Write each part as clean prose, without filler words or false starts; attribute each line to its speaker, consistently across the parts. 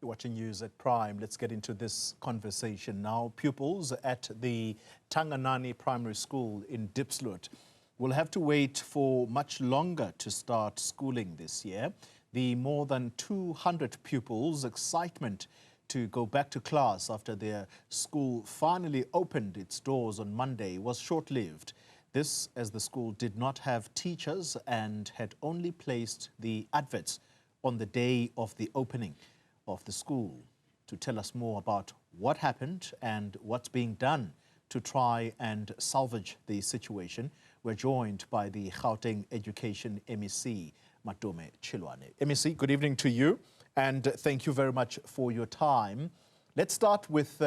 Speaker 1: You're watching News at Prime. Let's get into this conversation now. Pupils at the Tanganani Primary School in Diepsloot will have to wait for much longer to start schooling this year. The more than 200 pupils' excitement to go back to class after their school finally opened its doors on Monday was short-lived. This as the school did not have teachers and had only placed the adverts on the day of the opening of the school. To tell us more about what happened and what's being done to try and salvage the situation, we're joined by the Gauteng Education MEC, Matome Chiloane. MEC, good evening to you, and thank you very much for your time. Let's start with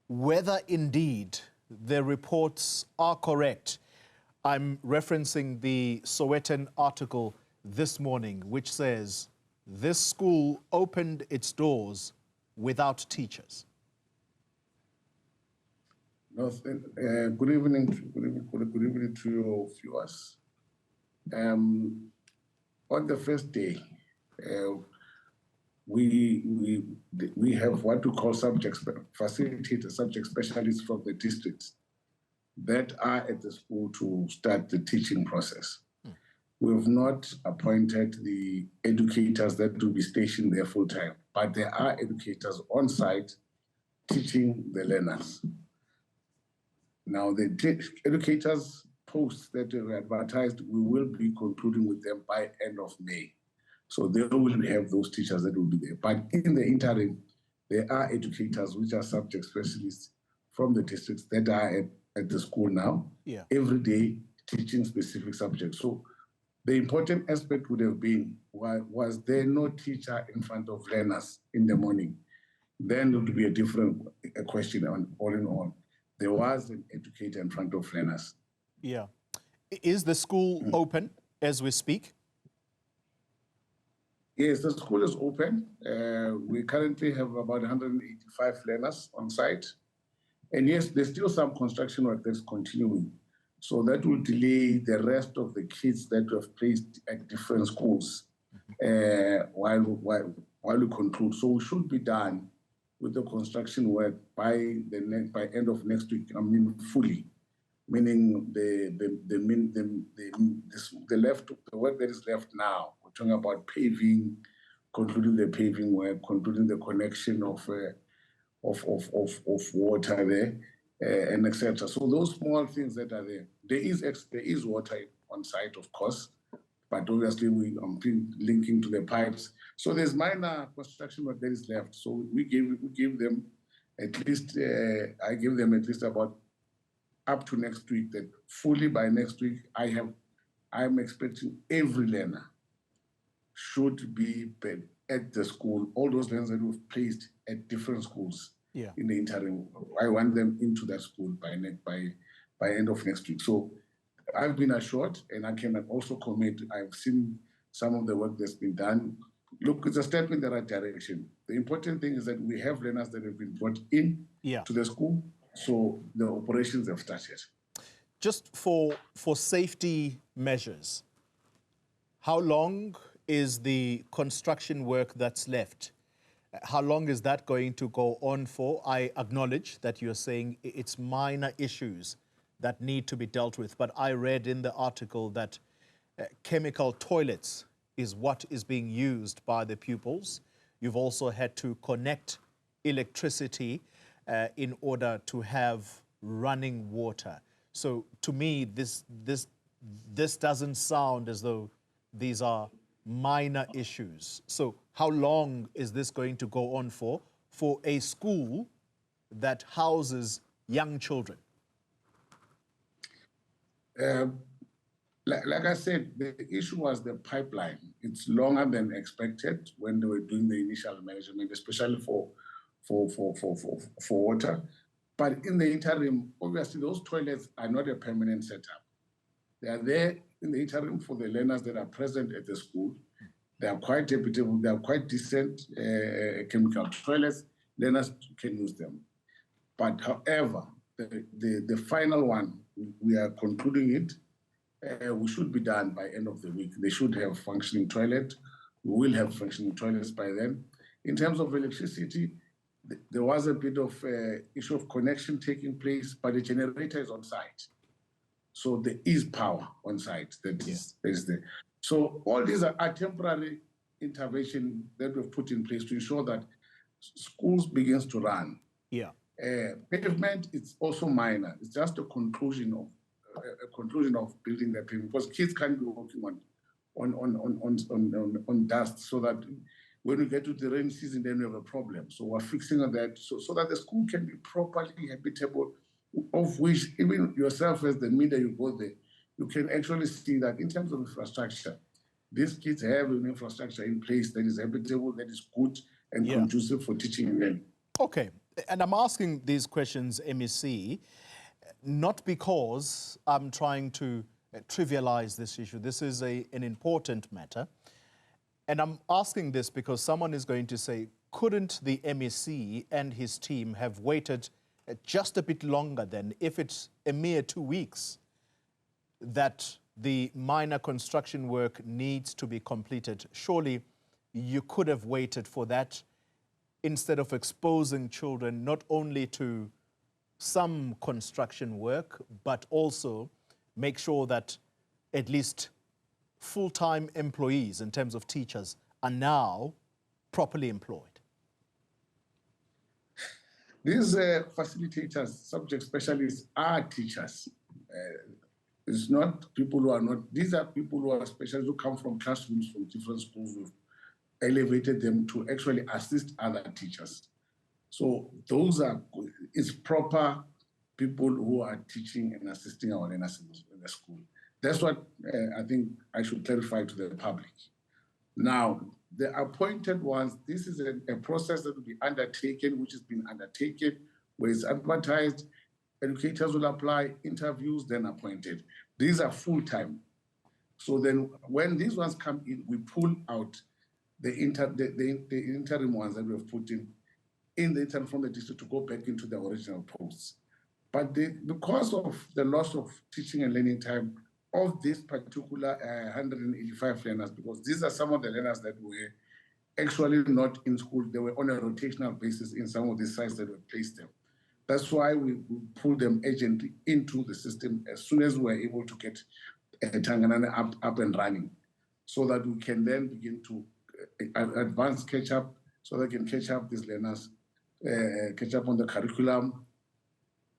Speaker 1: whether indeed the reports are correct. I'm referencing the Sowetan article this morning, which says this school opened its doors without teachers.
Speaker 2: No, good evening to your viewers. On the first day, we have what we call facilitator subject specialists from the districts that are at the school to start the teaching process. We have not appointed the educators that will be stationed there full time, but there are educators on site teaching the learners. Now, the educators posts that were advertised, we will be concluding with them by end of May. So they will have those teachers that will be there. But in the interim, there are educators which are subject specialists from the districts that are at the school now, every day teaching specific subjects. So the important aspect would have been, was there no teacher in front of learners in the morning? Then it would be a different question all in all. There was an educator in front of learners.
Speaker 1: Yeah. Is the school open as we speak?
Speaker 2: Yes, the school is open. We currently have about 185 learners on site. And yes, there's still some construction work that's continuing. So that will delay the rest of the kids that we have placed at different schools while we conclude. So we should be done with the construction work by end of next week. I mean, fully, meaning the work that is left now. We're talking about paving, concluding the paving work, concluding the connection of water there. And etc. So those small things that are there, there is water on site, of course, but obviously we are linking to the pipes. So there's minor construction work that is left. So we give them at least, I give them at least about up to next week. That fully by next week, I'm expecting every learner should be at the school. All those learners that we've placed at different schools. In the interim, I want them into that school by end of next week. So I've been assured, and I can also commit, I've seen some of the work that's been done. Look, it's a step in the right direction. The important thing is that we have learners that have been brought in to the school, so the operations have started.
Speaker 1: Just for safety measures, how long is the construction work that's left? How long is that going to go on for? I acknowledge that you're saying it's minor issues that need to be dealt with, but I read in the article that chemical toilets is what is being used by the pupils. You've also had to connect electricity in order to have running water. So to me, this doesn't sound as though these are minor issues. So how long is this going to go on for a school that houses young children?
Speaker 2: Like I said, the issue was the pipeline. It's longer than expected when they were doing the initial measurement, especially for water. But in the interim, obviously those toilets are not a permanent setup. They are there in the interim for the learners that are present at the school. They are quite reputable, they are quite decent chemical toilets. Learners can use them. But however, the final one, we are concluding it. We should be done by end of the week. They should have functioning toilet We will have functioning toilets by then. In terms of electricity, there was a bit of issue of connection taking place, but the generator is on site. So there is power on site that is there. So all these are temporary intervention that we've put in place to ensure that schools begins to run.
Speaker 1: Yeah.
Speaker 2: Pavement is also minor. It's just a conclusion of building the pavement, because kids can't be working on dust, so that when we get to the rainy season, then we have a problem. So we're fixing on that so that the school can be properly habitable, of which even yourself as the media, you go there, you can actually see that in terms of infrastructure, these kids have an infrastructure in place that is habitable, that is good and conducive for teaching and learning.
Speaker 1: Okay, and I'm asking these questions, MEC, not because I'm trying to trivialize this issue. This is an important matter. And I'm asking this because someone is going to say, couldn't the MEC and his team have waited just a bit longer then, if it's a mere 2 weeks that the minor construction work needs to be completed? Surely you could have waited for that instead of exposing children not only to some construction work, but also make sure that at least full-time employees in terms of teachers are now properly employed.
Speaker 2: These facilitators, subject specialists, are teachers. It's not people who are not, these are people who are specialists who come from classrooms from different schools. We've elevated them to actually assist other teachers. So those are, it's proper people who are teaching and assisting our learners in the school. That's what I think I should clarify to the public. Now, the appointed ones, this is a process that will be undertaken, which has been undertaken, where it's advertised, educators will apply, interviews, then appointed. These are full-time. So then when these ones come in, we pull out the interim ones that we have put in the interim from the district to go back into the original posts. But because of the loss of teaching and learning time of this particular 185 learners, because these are some of the learners that were actually not in school, they were on a rotational basis in some of the sites that we placed them. That's why we pulled them urgently into the system as soon as we were able to get Tanganani up and running, so that we can then begin to advance catch up, so they can catch up these learners, catch up on the curriculum.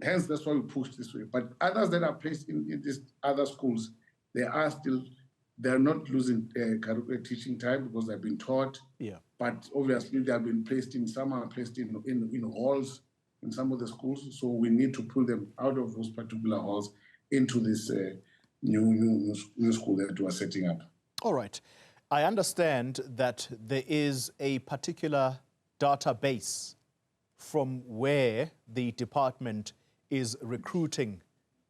Speaker 2: Hence, that's why we push this way. But others that are placed in these other schools, they're not losing teaching time because they've been taught. Yeah. But obviously, they have been placed in, some are placed in halls in some of the schools. So we need to pull them out of those particular halls into this new school that we are setting up.
Speaker 1: All right. I understand that there is a particular database from where the department is recruiting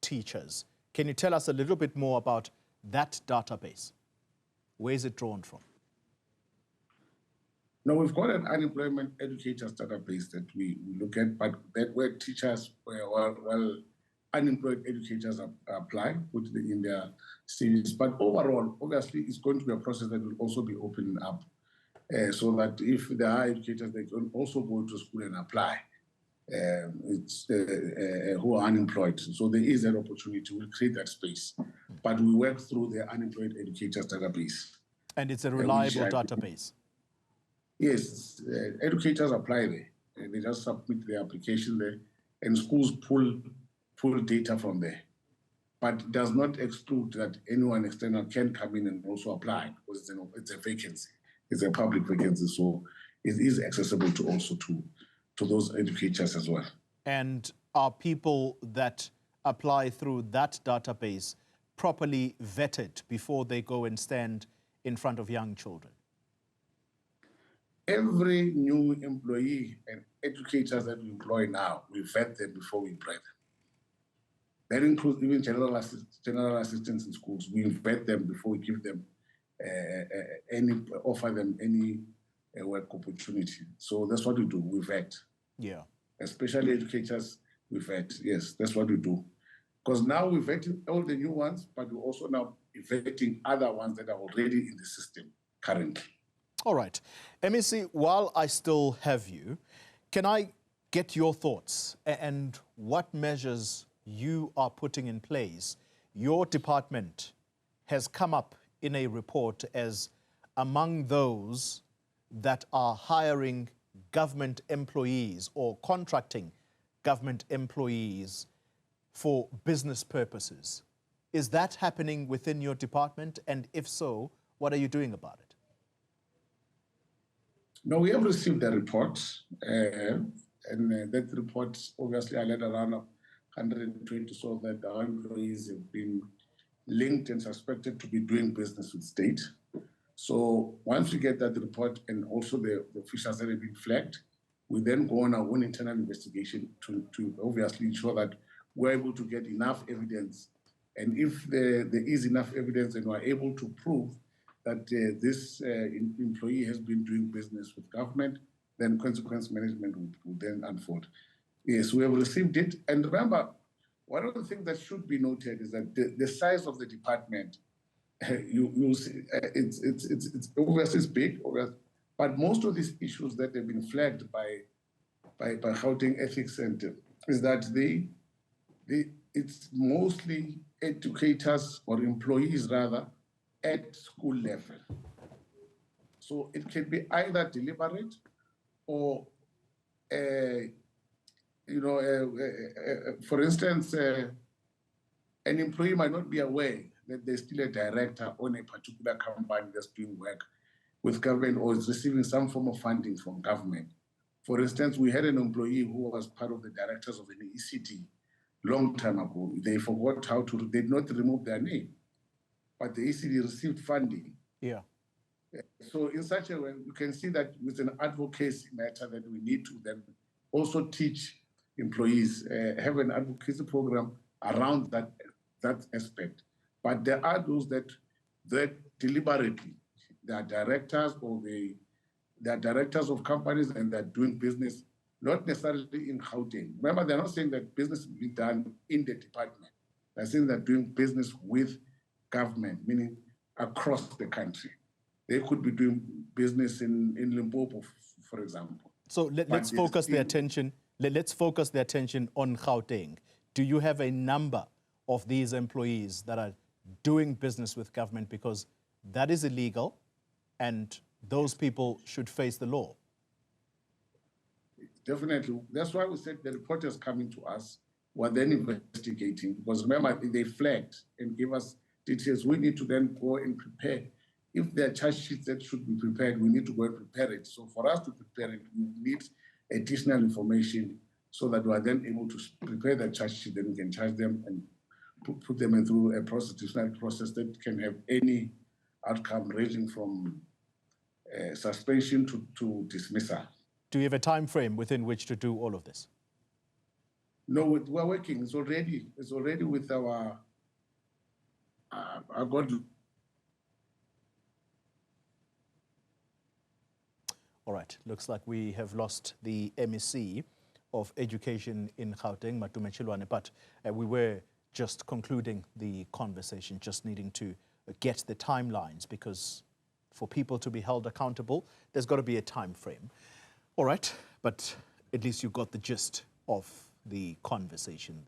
Speaker 1: teachers. Can you tell us a little bit more about that database? Where is it drawn from?
Speaker 2: No, we've got an unemployment educators database that we look at, but that where teachers, unemployed educators apply, put it in their CVs. But overall, obviously, it's going to be a process that will also be opening up so that if there are educators, they can also go to school and apply. Who are unemployed. So there is an opportunity. We'll create that space. But we work through the unemployed educators database.
Speaker 1: And it's a reliable database?
Speaker 2: Yes. Educators apply there. And they just submit their application there. And schools pull data from there. But it does not exclude that anyone external can come in and also apply, because it's a vacancy. It's a public vacancy. So it is accessible to also to those educators as well. And
Speaker 1: are people that apply through that database properly vetted before they go and stand in front of young children?
Speaker 2: Every new employee and educators that we employ now, we vet them before we employ them. That includes even general assistants in schools. We vet them before we give them offer them any work opportunity. So that's what we do, we vet. Yeah. Especially educators, we vet. Yes, that's what we do. Because now we're vetting all the new ones, but we're also now vetting other ones that are already in the system currently.
Speaker 1: All right. MEC, while I still have you, can I get your thoughts and what measures you are putting in place? Your department has come up in a report as among those that are hiring government employees or contracting government employees for business purposes. Is that happening within your department? And if so, what are you doing about it?
Speaker 2: No, we have received the report, and that report obviously I led around 120 so that our employees have been linked and suspected to be doing business with state. So once we get that report and also the officials that have been flagged, we then go on our own internal investigation to obviously ensure that we're able to get enough evidence. And if there is enough evidence and we're able to prove that this employee has been doing business with government, then consequence management will then unfold. Yes, we have received it. And remember, one of the things that should be noted is that the size of the department, you'll see, it's obviously it's big, but most of these issues that have been flagged by Gauteng Ethics Center is that it's mostly educators or employees rather at school level. So it can be either deliberate or, for instance, an employee might not be aware that there's still a director on a particular company that's doing work with government or is receiving some form of funding from government. For instance, we had an employee who was part of the directors of an ECD long time ago. They forgot how to, they did not remove their name, but the ECD received funding.
Speaker 1: Yeah.
Speaker 2: So in such a way, you can see that with an advocacy matter that we need to then also teach employees, have an advocacy program around that aspect. But there are those that deliberately, they are directors or they are directors of companies and they're doing business, not necessarily in Gauteng. Remember, they're not saying that business is being done in the department. They're saying they're doing business with government, meaning across the country. They could be doing business in Limpopo, for example.
Speaker 1: So let's focus the attention. Let's focus the attention on Gauteng. Do you have a number of these employees that are doing business with government? Because that is illegal, and those people should face the law.
Speaker 2: Definitely. That's why we said the reporters coming to us were then investigating, because remember, they flagged and gave us details. We need to then go and prepare. If there are charge sheets that should be prepared, we need to go and prepare it. So for us to prepare it, we need additional information so that we are then able to prepare the charge sheet, then we can charge them and put them through a prosecutorial process that can have any outcome ranging from suspension to dismissal.
Speaker 1: Do you have a time frame within which to do all of this?
Speaker 2: No, we're working. It's already with our God.
Speaker 1: All right. Looks like we have lost the MEC of Education in Gauteng, Matome Chiloane, but we were just concluding the conversation, just needing to get the timelines, because for people to be held accountable, there's got to be a time frame. All right, but at least you got the gist of the conversation.